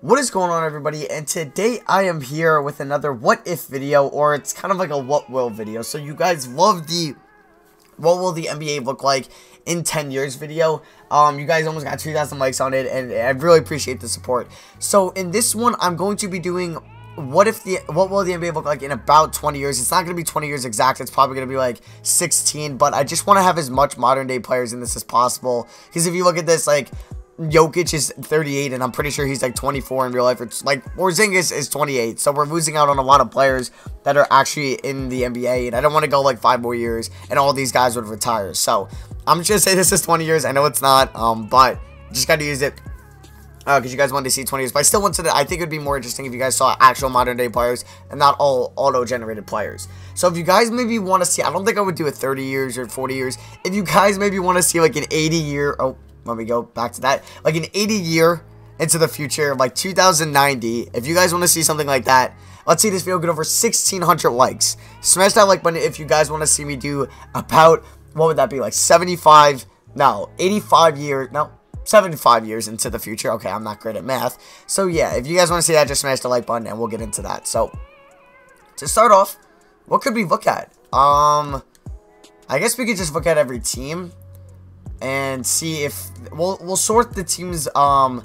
What is going on, everybody? And today I am here with another what if video, or it's kind of like a what will video. So you guys love the what will the NBA look like in 10 years video. You guys almost got 2,000 likes on it, and I really appreciate the support. So in this one, I'm going to be doing what will the NBA look like in about 20 years. It's not going to be 20 years exact. It's probably going to be like 16, but I just want to have as much modern day players in this as possible, because if you look at this, like, Jokic is 38, and I'm pretty sure he's like 24 in real life. It's like Porzingis is 28, so we're losing out on a lot of players that are actually in the NBA, and I don't want to go like 5 more years and all these guys would retire. So I'm just gonna say this is 20 years. I know it's not, but just gotta use it because you guys wanted to see 20 years. But I still wanted to. I think it'd be more interesting if you guys saw actual modern day players and not all auto-generated players. So if you guys maybe want to see, I don't think I would do a 30 years or 40 years. If you guys maybe want to see like an 80-year, let me go back to that. Like an 80-year into the future, like 2090. If you guys want to see something like that, let's see this video get over 1,600 likes. Smash that like button if you guys want to see me do about, what would that be, like 75 years into the future. Okay, I'm not great at math. So yeah, if you guys want to see that, just smash the like button and we'll get into that. So to start off, what could we look at? I guess we could just look at every team and see if we'll sort the teams. We'll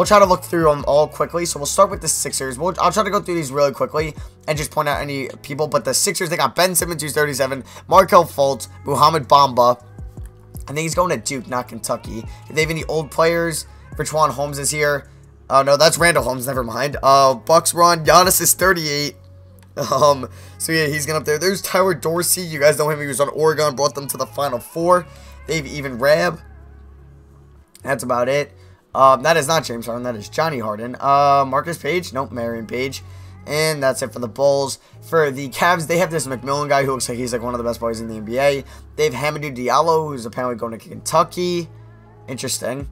try to look through them all quickly. So we'll start with the Sixers. I'll try to go through these really quickly and just point out any people. But the Sixers, they got Ben Simmons, who's 37, Markelle Fultz, Muhammad Bamba. I think he's going to Duke, not Kentucky. If they have any old players, Richaun Holmes is here. No, that's Randall Holmes. Never mind. Bucks run. Giannis is 38. So yeah, he's going up there. There's Tyler Dorsey. You guys know him. He was on Oregon, brought them to the Final Four. They've even Rab. That's about it. That is not James Harden. That is Johnny Harden. Marcus Page. Nope, Marion Page. And that's it for the Bulls. For the Cavs, they have this McMillan guy who looks like he's like one of the best players in the NBA. They have Hamidou Diallo, who's apparently going to Kentucky. Interesting.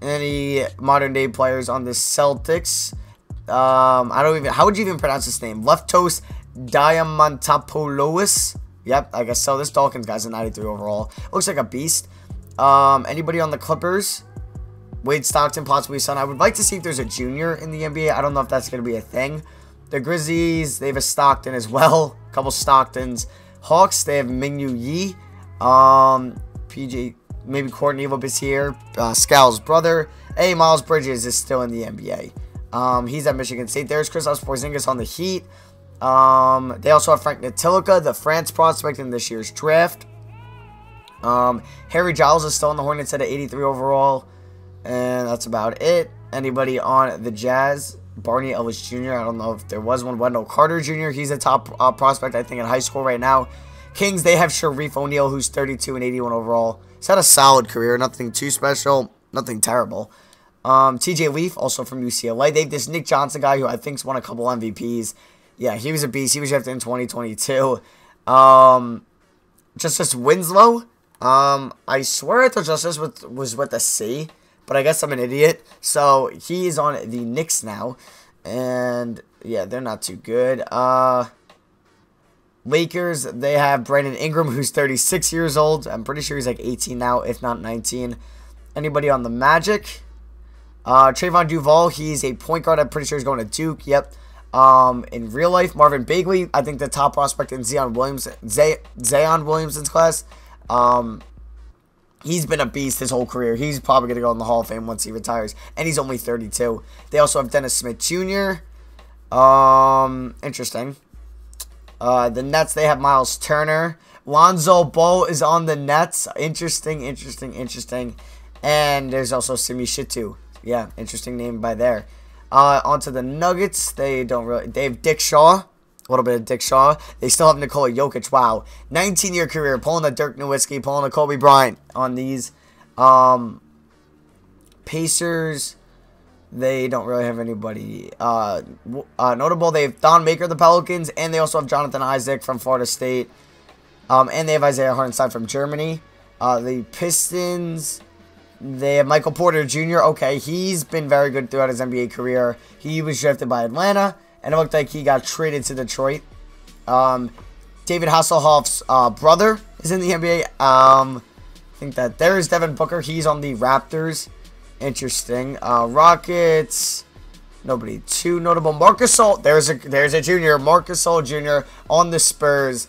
Any modern day players on the Celtics? How would you even pronounce his name? Leftos Diamantopoulos. Yep, I guess so. This Dawkins guy's a 93 overall. Looks like a beast. Anybody on the Clippers? Wade Stockton, possibly son. I would like to see if there's a junior in the NBA. I don't know if that's going to be a thing. The Grizzlies, they have a Stockton as well. A couple Stocktons. Hawks, they have Mingyu Yi. PJ, maybe Courtney Labissiere. Scal's brother. Hey, Miles Bridges is still in the NBA. He's at Michigan State. There's Kristaps Porzingis on the Heat. They also have Frank Ntilikina, the France prospect in this year's draft. Harry Giles is still on the Hornets at 83 overall. And that's about it. Anybody on the Jazz? Barney Ellis Jr. I don't know if there was one. Wendell Carter Jr. He's a top prospect, I think, in high school right now. Kings, they have Sharif O'Neal, who's 32 and 81 overall. He's had a solid career. Nothing too special. Nothing terrible. TJ Leaf, also from UCLA. They have this Nick Johnson guy who I think's won a couple MVPs. Yeah, he was a beast. He was drafted in 2022. Justice Winslow. I swear I thought Justice was with a C, but I guess I'm an idiot. So he is on the Knicks now, and yeah, they're not too good. Lakers, they have Brandon Ingram, who's 36 years old. I'm pretty sure he's like 18 now, if not 19. Anybody on the Magic? Trayvon Duval, he's a point guard. I'm pretty sure he's going to Duke. Yep. In real life, Marvin Bagley, I think the top prospect in Zion Williamson's class. He's been a beast his whole career. He's probably going to go in the Hall of Fame once he retires. And he's only 32. They also have Dennis Smith Jr. Interesting. The Nets, they have Miles Turner. Lonzo Ball is on the Nets. Interesting. And there's also Simi Shitu. Yeah, interesting name by there. Onto the Nuggets. They have Dick Shaw. A little bit of Dick Shaw. They still have Nikola Jokic. Wow. 19-year career. Pulling a Dirk Nowitzki. Pulling a Kobe Bryant on these. Pacers. They don't really have anybody notable. They have Don Maker, the Pelicans. And they also have Jonathan Isaac from Florida State. And they have Isaiah Hartenstein from Germany. The Pistons. They have Michael Porter Jr. Okay, he's been very good throughout his NBA career. He was drafted by Atlanta. And it looked like he got traded to Detroit. David Hasselhoff's brother is in the NBA. I think that there is Devin Booker. He's on the Raptors. Interesting. Rockets. Nobody too notable. Marc Gasol. There's a junior. Marc Gasol Jr. on the Spurs.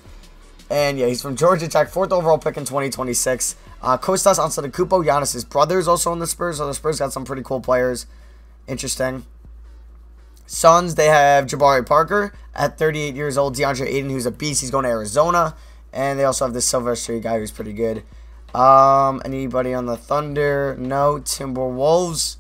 And yeah, he's from Georgia Tech. 4th overall pick in 2026. Kostas Antetokounmpo, Giannis' brother, is also on the Spurs. So the Spurs got some pretty cool players. Interesting. Suns, they have Jabari Parker at 38 years old. DeAndre Ayton, who's a beast. He's going to Arizona. And they also have this Silver Street guy who's pretty good. Anybody on the Thunder? No. Timberwolves.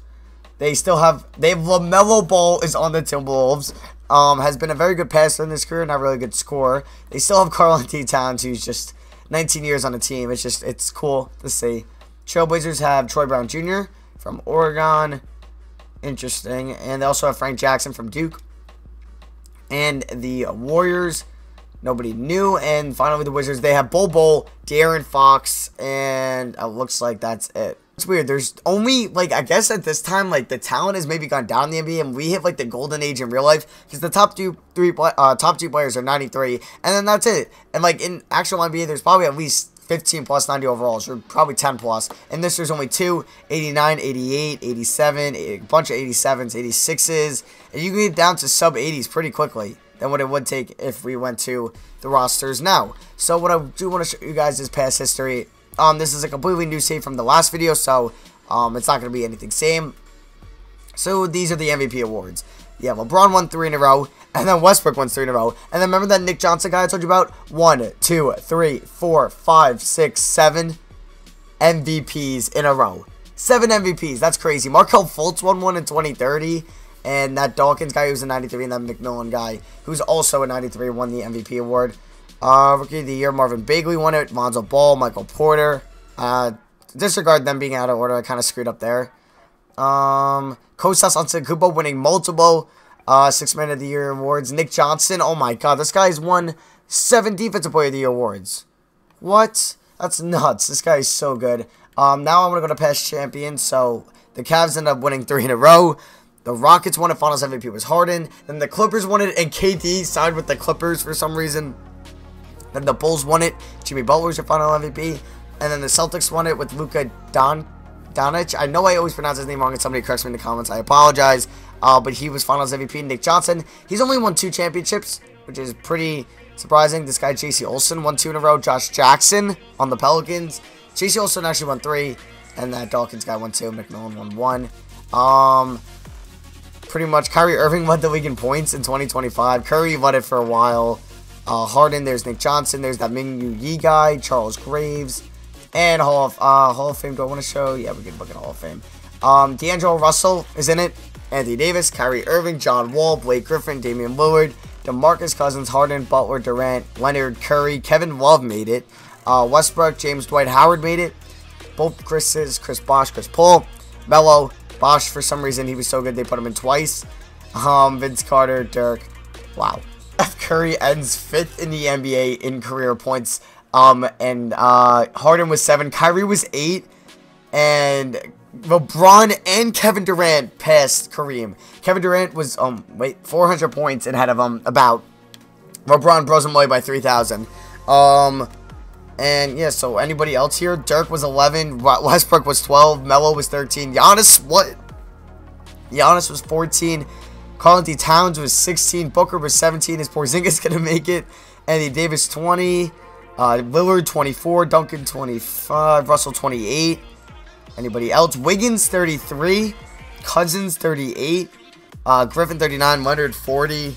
They have LaMelo Ball is on the Timberwolves. Has been a very good passer in his career, not really good scorer. They still have Karl-Anthony Towns, who's just 19 years on the team. It's cool to see. Trailblazers have Troy Brown Jr. from Oregon. Interesting. And they also have Frank Jackson from Duke. And the Warriors, nobody new. And finally, the Wizards, they have Bol, De'Aaron Fox, and it looks like that's it. It's weird. There's only, like, I guess at this time, like, the talent has maybe gone down in the NBA, and we hit, like, the golden age in real life, because the top two players are 93, and then that's it. And, like, in actual NBA, there's probably at least 15 plus 90 overalls, or probably 10 plus. And this, there's only 2, 89, 88, 87, a bunch of 87s, 86s, and you can get down to sub 80s pretty quickly than what it would take if we went to the rosters now. So what I do want to show you guys is past history. This is a completely new save from the last video, so it's not going to be anything same. So these are the MVP awards. Yeah, LeBron won 3 in a row, and then Westbrook won 3 in a row. And then remember that Nick Johnson guy I told you about? 1, 2, 3, 4, 5, 6, 7 MVPs in a row. 7 MVPs, that's crazy. Markelle Fultz won 1 in 2030, and that Dawkins guy who's a 93, and that McMillan guy who's also a 93 won the MVP award. Rookie of the Year, Marvin Bagley won it. Lonzo Ball, Michael Porter. Disregard them being out of order. I kind of screwed up there. Kostas Antetokounmpo winning multiple 6 Man of the Year awards. Nick Johnson, oh my god, this guy's won 7 Defensive Player of the Year awards. What? That's nuts. This guy is so good. Now I'm going to go to past champions. So the Cavs ended up winning 3 in a row. The Rockets won it. Finals MVP was Harden. Then the Clippers won it, and KD signed with the Clippers for some reason. Then the Bulls won it. Jimmy Butler's your final MVP. And then the Celtics won it with Luka Doncic. I know I always pronounce his name wrong, and somebody corrects me in the comments. I apologize. But he was finals MVP. Nick Johnson, he's only won 2 championships, which is pretty surprising. This guy, J.C. Olsen, won 2 in a row. Josh Jackson on the Pelicans. J.C. Olsen actually won 3. And that Dawkins guy won 2. McMillan won 1. Pretty much Kyrie Irving led the league in points in 2025. Curry led it for a while. Harden, there's Nick Johnson, there's that Mingyu Yi guy, Charles Graves, and Hall of Fame. Do I want to show? Yeah, we can look at Hall of Fame. D'Angelo Russell is in it. Anthony Davis, Kyrie Irving, John Wall, Blake Griffin, Damian Lillard, DeMarcus Cousins, Harden, Butler, Durant, Leonard, Curry, Kevin Love made it. Westbrook, James Dwight Howard made it. Both Chris Bosh, Chris Paul, Melo, Bosh, for some reason he was so good they put him in twice. Vince Carter, Dirk. Wow. Steph Curry ends 5th in the NBA in career points. And Harden was 7. Kyrie was 8. And LeBron and Kevin Durant passed Kareem. Kevin Durant was 400 points and ahead of him about. LeBron blows him away by 3,000. And yeah, so anybody else here? Dirk was 11. Westbrook was 12. Melo was 13. Giannis was 14. Karl-Anthony Towns was 16. Booker was 17. Is Porzingis going to make it? Anthony Davis 20. Lillard 24. Duncan 25. Russell 28. Anybody else? Wiggins 33. Cousins 38. Griffin 39. Leonard 40.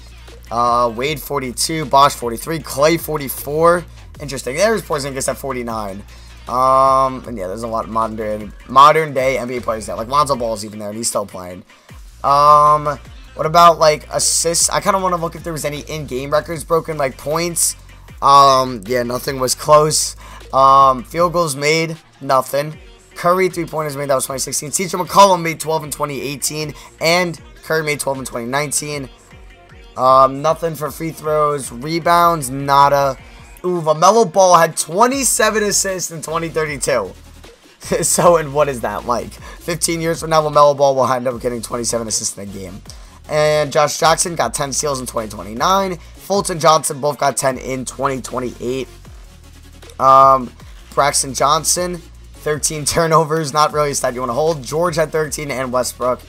Wade 42. Bosh 43. Clay 44. Interesting. There's Porzingis at 49. And yeah, there's a lot of modern day NBA players there. Like Lonzo Ball's even there, and he's still playing. What about like assists? I kind of want to look if there was any in-game records broken, like points. Yeah, nothing was close. Field goals made, nothing. Curry 3-pointers made, that was 2016. CJ McCollum made 12 in 2018, and Curry made 12 in 2019. Nothing for free throws, rebounds, nada. Ooh, LaMelo Ball had 27 assists in 2032. So, and what is that like? 15 years from now, LaMelo Ball will end up getting 27 assists in a game. And Josh Jackson got 10 steals in 2029. Fultz and Johnson both got 10 in 2028. Braxton Johnson, 13 turnovers. Not really a stat you want to hold. George had 13 and Westbrook.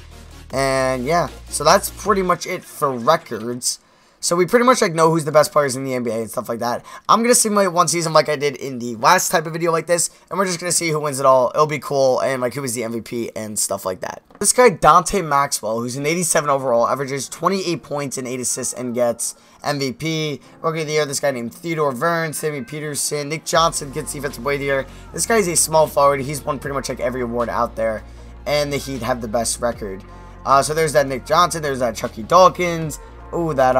And yeah, so that's pretty much it for records. So we pretty much like know who's the best players in the NBA and stuff like that. I'm going to simulate one season like I did in the last type of video like this. And we're just going to see who wins it all. It'll be cool. And like who is the MVP and stuff like that. This guy Dante Maxwell, who's an 87 overall, averages 28 points and 8 assists and gets MVP. Rookie of the Year, this guy named Theodore Vern, Sammy Peterson, Nick Johnson gets Defensive Player of the Year. This guy is a small forward. He's won pretty much like every award out there. And the Heat have the best record. So there's that Nick Johnson. There's that Chucky Dawkins. Ooh, that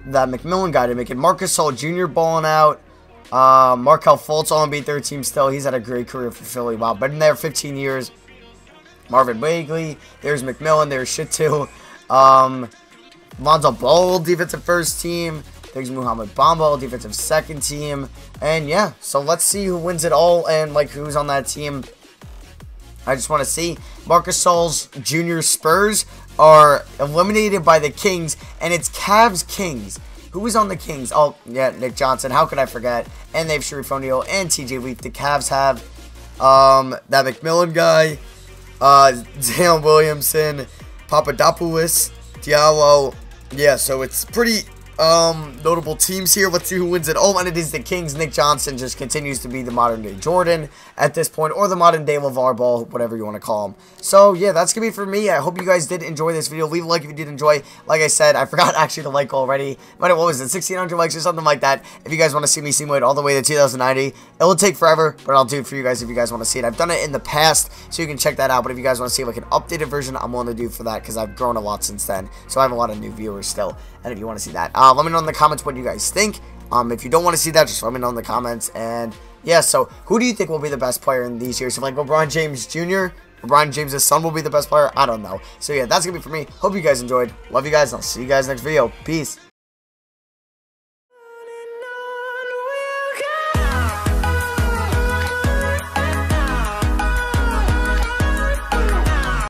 McMillan guy to make it. Marc Gasol Jr. balling out. Markelle Fultz on beat their team still. He's had a great career for Philly. Wow, been there 15 years. Marvin Bagley. There's McMillan. There's shit too. Lonzo Ball, defensive first team. There's Muhammad Bamba, defensive second team. And yeah, so let's see who wins it all and like who's on that team. I just want to see. Marc Gasol's Junior Spurs are eliminated by the Kings, and it's Cavs Kings. Who is on the Kings? Oh, yeah, Nick Johnson. How could I forget? And they have Sharif O'Neal and TJ Leaf. The Cavs have that McMillan guy, Zion Williamson, Papadopoulos, Diallo. Yeah, so it's pretty notable teams here. Let's see who wins it. Oh, and it is the Kings. Nick Johnson just continues to be the modern day Jordan at this point, or the modern day LeVar Ball, whatever you want to call him. So yeah, that's gonna be for me. I hope you guys did enjoy this video. Leave a like if you did enjoy. Like I said, I forgot actually to like already, but what was it, 1,600 likes or something like that. If you guys want to see me simulate all the way to 2090, it will take forever, but I'll do it for you guys if you guys want to see it. I've done it in the past, so you can check that out. But if you guys want to see like an updated version, I'm willing to do for that because I've grown a lot since then. So I have a lot of new viewers still. And if you want to see that, let me know in the comments what you guys think. If you don't want to see that, just let me know in the comments. And yeah, so who do you think will be the best player in these years? So like LeBron James Jr., LeBron James' son will be the best player? I don't know. So yeah, that's going to be for me. Hope you guys enjoyed. Love you guys. I'll see you guys next video. Peace.